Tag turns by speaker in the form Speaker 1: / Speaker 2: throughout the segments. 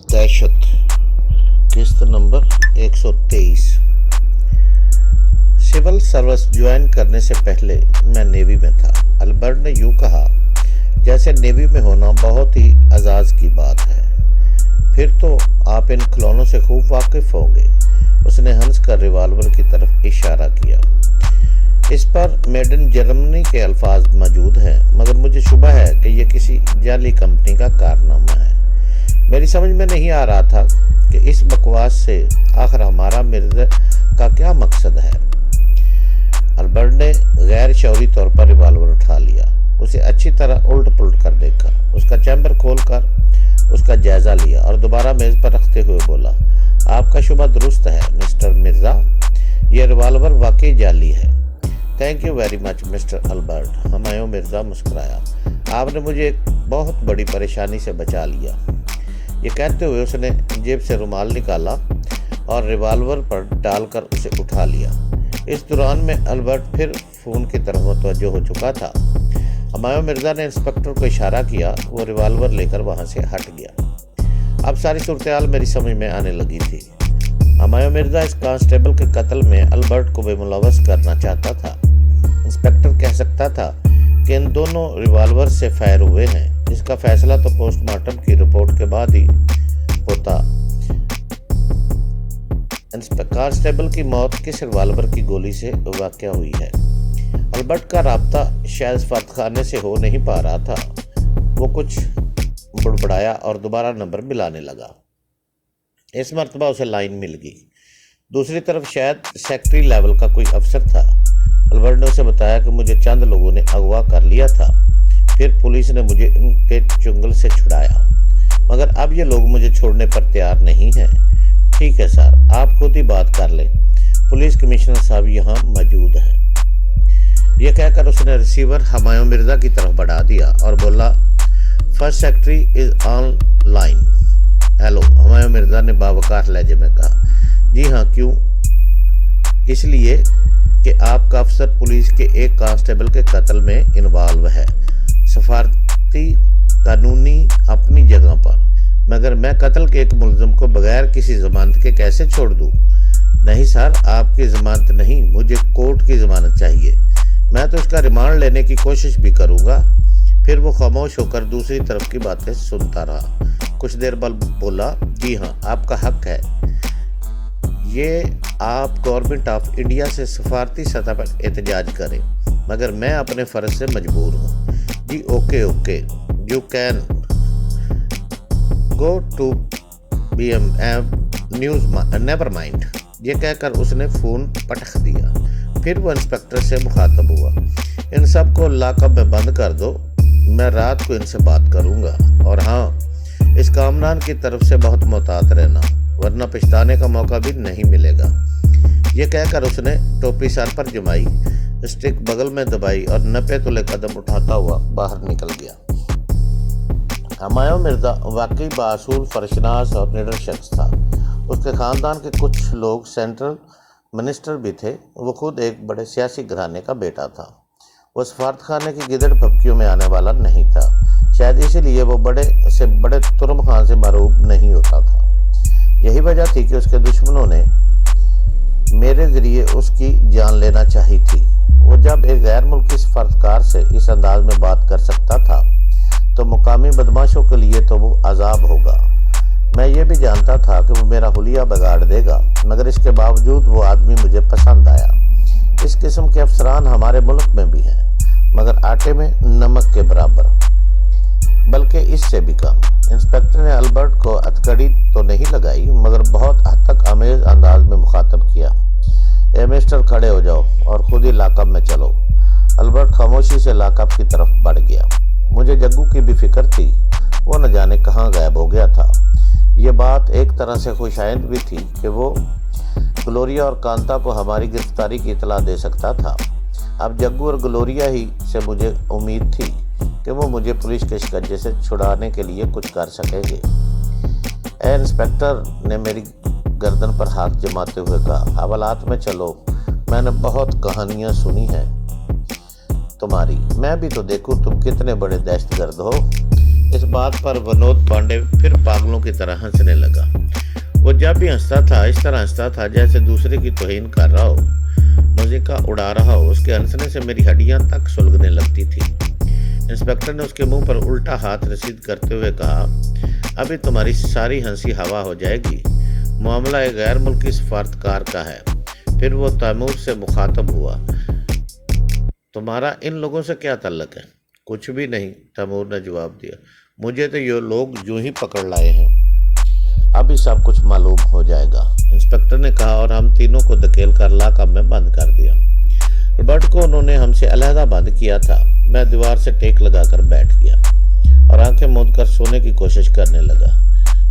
Speaker 1: दहशत किस्त number 123। Civil service join करने से पहले मैं नेवी में था। अल्बर्ट ने यूं कहा जैसे नेवी में होना बहुत ही एजाज़ की बात है। फिर तो आप इन खिलौनों से खूब वाकिफ़ होंगे। उसने हंस कर रिवाल्वर की तरफ इशारा किया। इस पर मेड इन जर्मनी के अल्फाज मौजूद हैं, मगर मुझे शुबा है कि यह किसी जाली कंपनी का कारनामा है। मेरी समझ में नहीं आ रहा था कि इस बकवास से आखिर हमारा मिर्ज़ा का क्या मकसद है। अल्बर्ट ने गैर शौरी तौर पर रिवाल्वर उठा लिया। उसे अच्छी तरह उल्ट पुलट कर देखा, उसका चैम्बर खोल कर उसका जायज़ा लिया और दोबारा मेज़ पर रखते हुए बोला, आपका शुबा दुरुस्त है मिस्टर मिर्ज़ा, यह रिवाल्वर वाकई जाली है। Thank you very much mister Albert. Humayun Mirza मुस्कुराया। आपने मुझे एक बहुत बड़ी परेशानी से बचा लिया। ये कहते हुए उसने जेब से रुमाल निकाला और रिवाल्वर पर डालकर उसे उठा लिया। इस दौरान में अल्बर्ट फिर फ़ोन की तरफ मुतवज्जो हो चुका था। हुमायूं मिर्ज़ा ने इंस्पेक्टर को इशारा किया, वो रिवाल्वर लेकर वहाँ से हट गया। अब सारी सूरत मेरी समझ में आने लगी थी। हुमायूं मिर्ज़ा इस कांस्टेबल के कत्ल में अल्बर्ट को बेमुलव्वस करना चाहता था। इंस्पेक्टर कह सकता था कि इन दोनों रिवाल्वर से फायर हुए हैं। इसका फैसला तो पोस्टमार्टम की रिपोर्ट के बाद ही होता। कांस्टेबल की मौत किस रिवाल्वर की गोली से वाक़या हुई है। अल्बर्ट का राब्ता शायद सफारतखाने से हो नहीं पा रहा था। वो कुछ बुड़बड़ाया और दोबारा नंबर मिलाने लगा। इस मरतबा उसे लाइन मिल गई। दूसरी तरफ शायद सेक्रेटरी लेवल का कोई अफसर था। अल्बर्ट ने उसे बताया कि मुझे चंद लोगों ने अगवा कर लिया था, फिर पुलिस ने मुझे इनके चुंगल से छुड़ाया, मगर अब ये लोग मुझे छोड़ने पर तैयार नहीं हैं। ठीक है सर, आप खुद ही बात कर लें, पुलिस कमिश्नर साहब यहाँ मौजूद हैं। यह कहकर उसने रिसीवर हुमायूं मिर्ज़ा की तरफ बढ़ा दिया और बोला, first secretary is on line. Hello, Humayun Mirza ने बावकार लहजे में कहा। जी हाँ, क्यों? इसलिए कि आपका अफसर पुलिस के एक कांस्टेबल के कत्ल में इन्वॉल्व है, सफारती कानूनी अपनी जगह पर, मगर मैं कत्ल के एक मुलज़िम को बगैर किसी ज़मानत के कैसे छोड़ दूँ? नहीं सर, आपकी ज़मानत नहीं, मुझे कोर्ट की ज़मानत चाहिए। मैं तो इसका रिमांड लेने की कोशिश भी करूँगा। फिर वो खामोश होकर दूसरी तरफ की बातें सुनता रहा। कुछ देर बाद बोला, जी हाँ, आपका हक है। ये आप गवर्नमेंट ऑफ इंडिया से सफारती सतह पर एहतजाज करें, मगर मैं अपने फ़र्ज से मजबूर हूँ। जी okay, you can go to BM news, never mind. ये कहकर उसने फ़ोन पटक दिया। फिर वो इंस्पेक्टर से मुखातब हुआ, इन सब को लॉकअप में बंद कर दो, मैं रात को इनसे बात करूँगा। और हाँ, इस कामरान की तरफ से बहुत मोहतात रहना, वरना पछताने का मौका भी नहीं मिलेगा। ये कहकर उसने टोपी सर पर जमाई, स्टिक बगल में दबाई और 90 तुले कदम उठाता हुआ बाहर निकल गया। हुमायूं मिर्ज़ा वाकई बासूल, फरशनास और निडर शख्स था। उसके ख़ानदान के कुछ लोग सेंट्रल मिनिस्टर भी थे। वो खुद एक बड़े सियासी घराने का बेटा था। वो सफारतखाने की गिदड़ भपकियों में आने वाला नहीं था। शायद इसीलिए वो बड़े से बड़े तुरम खान से मरूब नहीं होता था। यही वजह थी कि उसके दुश्मनों ने मेरे ज़रिए उसकी जान लेना चाही थी। वो जब एक गैर मुल्की सफारतकार से इस अंदाज में बात कर सकता था, तो मुकामी बदमाशों के लिए तो वो अजाब होगा। मैं ये भी जानता था कि वो मेरा हुलिया बिगाड़ देगा, मगर इसके बावजूद वो आदमी मुझे पसंद आया। इस किस्म के अफसरान हमारे मुल्क में भी हैं, मगर आटे में नमक के बराबर, बल्कि इससे भी कम। इंस्पेक्टर ने अल्बर्ट को हथकड़ी तो नहीं लगाई, मगर बहुत हद तक आमेज अंदाज में मुखातब किया। ए मिस्टर, खड़े हो जाओ और खुद ही लॉकअप में चलो। अल्बर्ट खामोशी से लॉकअप की तरफ बढ़ गया। मुझे जग्गू की भी फिक्र थी, वो न जाने कहाँ गायब हो गया था। ये बात एक तरह से खुशाइंद भी थी कि वो ग्लोरिया और कांता को हमारी गिरफ्तारी की इतला दे सकता था। अब जग्गू और ग्लोरिया ही से मुझे उम्मीद थी कि वो मुझे पुलिस के शिकंजे से छुड़ाने के लिए कुछ कर सकेंगे। ए इंस्पेक्टर ने मेरी गर्दन पर हाथ जमाते हुए कहा, हवालात में चलो, मैंने बहुत कहानियाँ सुनी हैं तुम्हारी, मैं भी तो देखूं तुम कितने बड़े दहशतगर्द हो। इस बात पर विनोद पांडे फिर पागलों की तरह हंसने लगा। वो जब भी हंसता था इस तरह हंसता था जैसे दूसरे की तौहीन कर रहा हो, मज़ाक उड़ा रहा हो। उसके हंसने से मेरी हड्डियां तक सुलगने लगती थी। इंस्पेक्टर ने उसके मुंह पर उल्टा हाथ रसीद करते हुए कहा, अभी तुम्हारी सारी हंसी हवा हो जाएगी। मामला एक गैर मुल्की सफारतकार का है। फिर वो तैमूर से मुखातब हुआ, तुम्हारा इन लोगों से क्या ताल्लुक है? कुछ भी नहीं, तैमूर ने जवाब दिया। मुझे तो ये लोग यूं ही पकड़ लाए हैं। अभी सब कुछ मालूम हो जाएगा, इंस्पेक्टर ने कहा और हम तीनों को धकेल कर लॉकअप में बंद कर दिया। रॉबर्ट को उन्होंने हमसे अलहदा बंद किया था। मैं दीवार से टेक लगाकर बैठ गया और आंखें मूंद कर सोने की कोशिश करने लगा,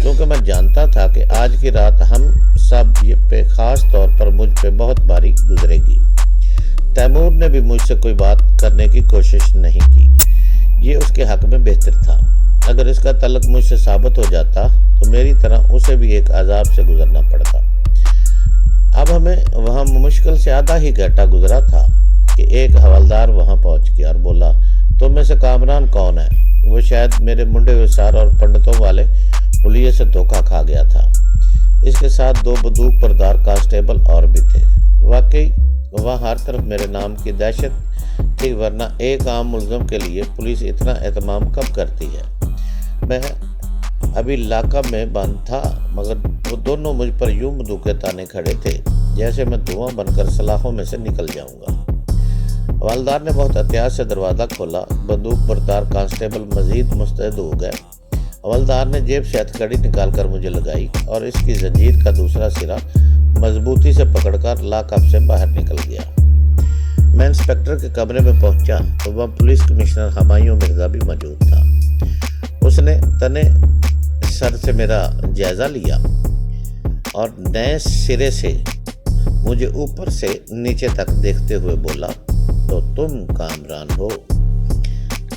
Speaker 1: क्योंकि मैं जानता था कि आज की रात हम सब पे खास तौर पर मुझ पे बहुत बारीक गुजरेगी। तैमूर ने भी मुझसे कोई बात करने की कोशिश नहीं की। ये उसके हक में बेहतर था। अगर इसका तल्लुक मुझसे साबित हो जाता तो मेरी तरह उसे भी एक अजाब से गुजरना पड़ता। अब हमें वहाँ मुश्किल से आधा ही घंटा गुजरा था कि एक हवलदार वहाँ पहुँच गया और बोला, तुम में से कामरान कौन है? वो शायद मेरे मुंडे विसार और पंडितों वाले पुलिये से धोखा खा गया था। इसके साथ 2 बंदूक बरदार कांस्टेबल और भी थे। वाकई वहाँ हर तरफ मेरे नाम की दहशत थी, वरना एक आम मुलजम के लिए पुलिस इतना एहतमाम कब करती है। मैं अभी लॉकअप में बंद था, मगर वो दोनों मुझ पर यूं बंदूकें ताने खड़े थे जैसे मैं धुआं बनकर सलाखों में से निकल जाऊंगा। हवलदार ने बहुत एहतियात से दरवाज़ा खोला। बंदूक बरदार कांस्टेबल मजीद मुस्तैद हो गए। हवलदार ने जेब से हथकड़ी निकाल कर मुझे लगाई और इसकी जंजीर का दूसरा सिरा मजबूती से पकड़कर लॉकअप से बाहर निकल गया। मैं इंस्पेक्टर के कमरे में पहुंचा तो वह पुलिस कमिश्नर हुमायूं मिर्जा भी मौजूद था। उसने तने सर से मेरा जायजा लिया और नए सिरे से मुझे ऊपर से नीचे तक देखते हुए बोला, तो तुम कामरान हो?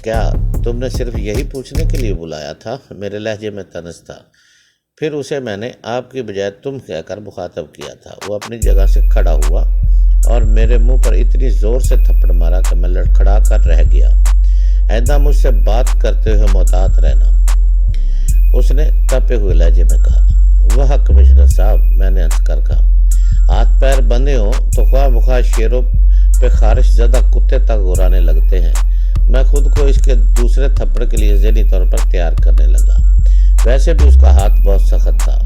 Speaker 1: क्या तुमने सिर्फ यही पूछने के लिए बुलाया था? मेरे लहजे में तनस था। फिर उसे मैंने आपकी बजाय तुम कहकर मुखातब किया था। वो अपनी जगह से खड़ा हुआ और मेरे मुंह पर इतनी जोर से थप्पड़ मारा कि मैं लड़खड़ा कर रह गया। आइंदा मुझसे बात करते हुए मोहतात रहना, उसने तपे हुए लहजे में कहा। वह कमिश्नर साहब, मैंने हंस कर कहा, हाथ पैर बंधे हो तो ख्वाह मुख्वाह शेरों पे खारिश ज़्यादा कुत्ते तक घुराने लगते हैं। मैं खुद को इसके दूसरे थप्पड़ के लिए ज़हनी तौर पर तैयार करने लगा। वैसे भी उसका हाथ बहुत सख्त था।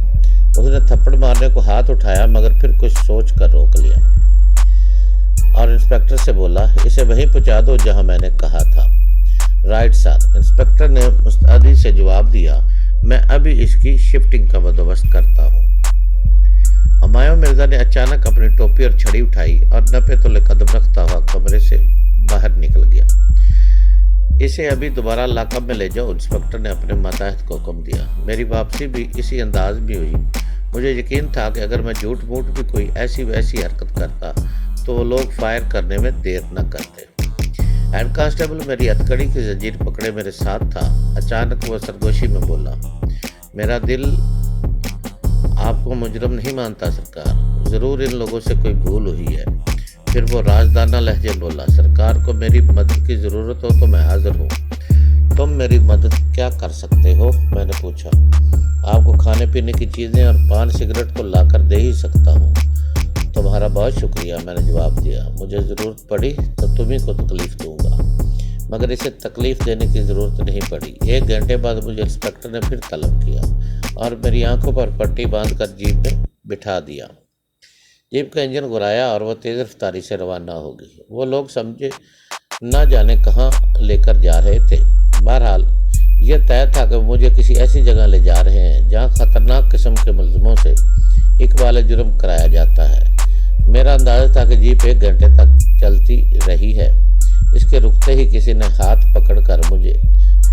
Speaker 1: उसने थप्पड़ मारने को हाथ उठाया, मगर फिर कुछ सोच कर रोक लिया और इंस्पेक्टर से बोला, इसे वहीं पहुंचा दो जहां मैंने कहा था। राइट सर, इंस्पेक्टर ने मुस्तैदी से जवाब दिया। मैं अभी इसकी शिफ्टिंग का बंदोबस्त करता हूँ। हुमायूं मिर्जा ने अचानक अपनी टोपी और छड़ी उठाई और 90 तोले कदम रखता हुआ कमरे से बाहर निकल गया। इसे अभी दोबारा लॉकअप में ले जाओ, इंस्पेक्टर ने अपने मातहत को हुक्म दिया। मेरी वापसी भी इसी अंदाज में हुई। मुझे यकीन था कि अगर मैं झूठ मूठ भी कोई ऐसी वैसी हरकत करता तो वो लोग फायर करने में देर न करते। हेड कांस्टेबल मेरी हथकड़ी की जंजीर पकड़े मेरे साथ था। अचानक वो सरगोशी में बोला, मेरा दिल आपको मुजरम नहीं मानता सरकार, ज़रूर इन लोगों से कोई भूल हुई है। फिर वो राजदाना लहजे बोला, सरकार को मेरी मदद की ज़रूरत हो तो मैं हाजिर हूँ। तुम मेरी मदद क्या कर सकते हो? मैंने पूछा। आपको खाने पीने की चीज़ें और पान सिगरेट तो ला कर दे ही सकता हूँ। तुम्हारा बहुत शुक्रिया, मैंने जवाब दिया। मुझे ज़रूरत पड़ी तो तुम्ही को तकलीफ़ दूंगा, मगर इसे तकलीफ़ देने की ज़रूरत नहीं पड़ी। 1 घंटे बाद मुझे इंस्पेक्टर ने फिर तलब किया और मेरी आंखों पर पट्टी बांध कर जीप में बिठा दिया। जीप का इंजन घुराया और वह तेज़ रफ्तारी से रवाना हो गई। वो लोग समझे न जाने कहाँ लेकर जा रहे थे। बहरहाल यह तय था कि मुझे किसी ऐसी जगह ले जा रहे हैं जहाँ ख़तरनाक किस्म के मुलज़मों से इकबाल जुर्म कराया जाता है। मेरा अंदाज़ा था कि जीप 1 घंटे तक चलती रही है। इसके रुकते ही किसी ने हाथ पकड़कर मुझे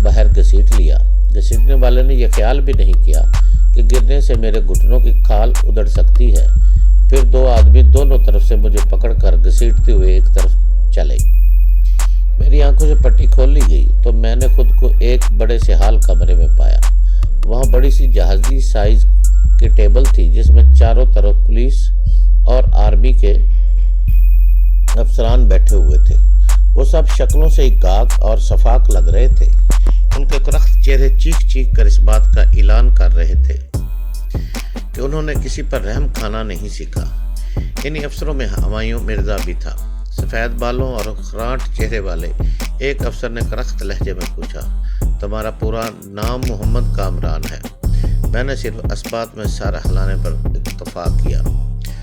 Speaker 1: बाहर घसीट लिया। घसीटने वाले ने यह ख्याल भी नहीं किया कि गिरने से मेरे घुटनों की खाल उधड़ सकती है। फिर 2 आदमी दोनों तरफ से मुझे पकड़कर घसीटते हुए एक तरफ चले। मेरी आंखों से पट्टी खोल ली गई तो मैंने खुद को एक बड़े से हाल कमरे में पाया। वहाँ बड़ी सी जहाज़ी साइज की टेबल थी जिसमें चारों तरफ पुलिस और आर्मी के अफसरान बैठे हुए थे। وہ سب شکلوں سے اکاک اور شفاق لگ رہے تھے۔ ان کے کرخت چہرے چیخ چیخ کر اس بات کا اعلان کر رہے تھے کہ انہوں نے کسی پر رحم کھانا نہیں سیکھا۔ انہی افسروں میں ہمایوں مرزا بھی تھا۔ سفید بالوں اور خراٹ چہرے والے ایک افسر نے کرخت لہجے میں پوچھا، تمہارا پورا نام محمد کامران ہے؟ میں نے صرف اسبات میں سر ہلانے پر اتفاق کیا۔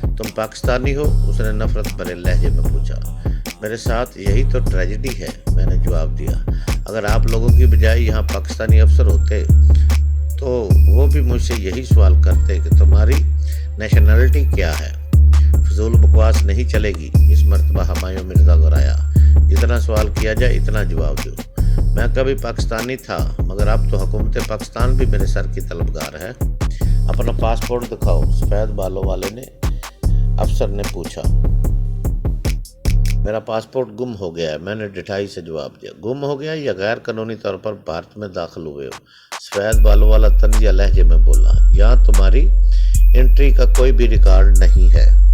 Speaker 1: تم پاکستانی ہو؟ اس نے نفرت بھرے لہجے میں پوچھا۔ میرے ساتھ یہی تو ٹریجڈی ہے، میں نے جواب دیا۔ اگر آپ لوگوں کی بجائے یہاں پاکستانی افسر ہوتے تو وہ بھی مجھ سے یہی سوال کرتے کہ تمہاری نیشنلٹی کیا ہے۔ فضول بکواس نہیں چلے گی، اس مرتبہ ہمایوں مرزا گرایا۔ جتنا سوال کیا جائے اتنا جواب دو۔ میں کبھی پاکستانی تھا، مگر اب تو حکومت پاکستان بھی میرے سر کی طلبگار ہے۔ اپنا پاسپورٹ دکھاؤ، سفید بالوں والے نے افسر نے پوچھا۔ میرا پاسپورٹ گم ہو گیا ہے، میں نے ڈٹائی سے جواب دیا۔ گم ہو گیا یا غیر قانونی طور پر بھارت میں داخل ہوئے ہو؟ سفید بالوں والا طنزیہ لہجے میں بولا۔ یہاں تمہاری انٹری کا کوئی بھی ریکارڈ نہیں ہے۔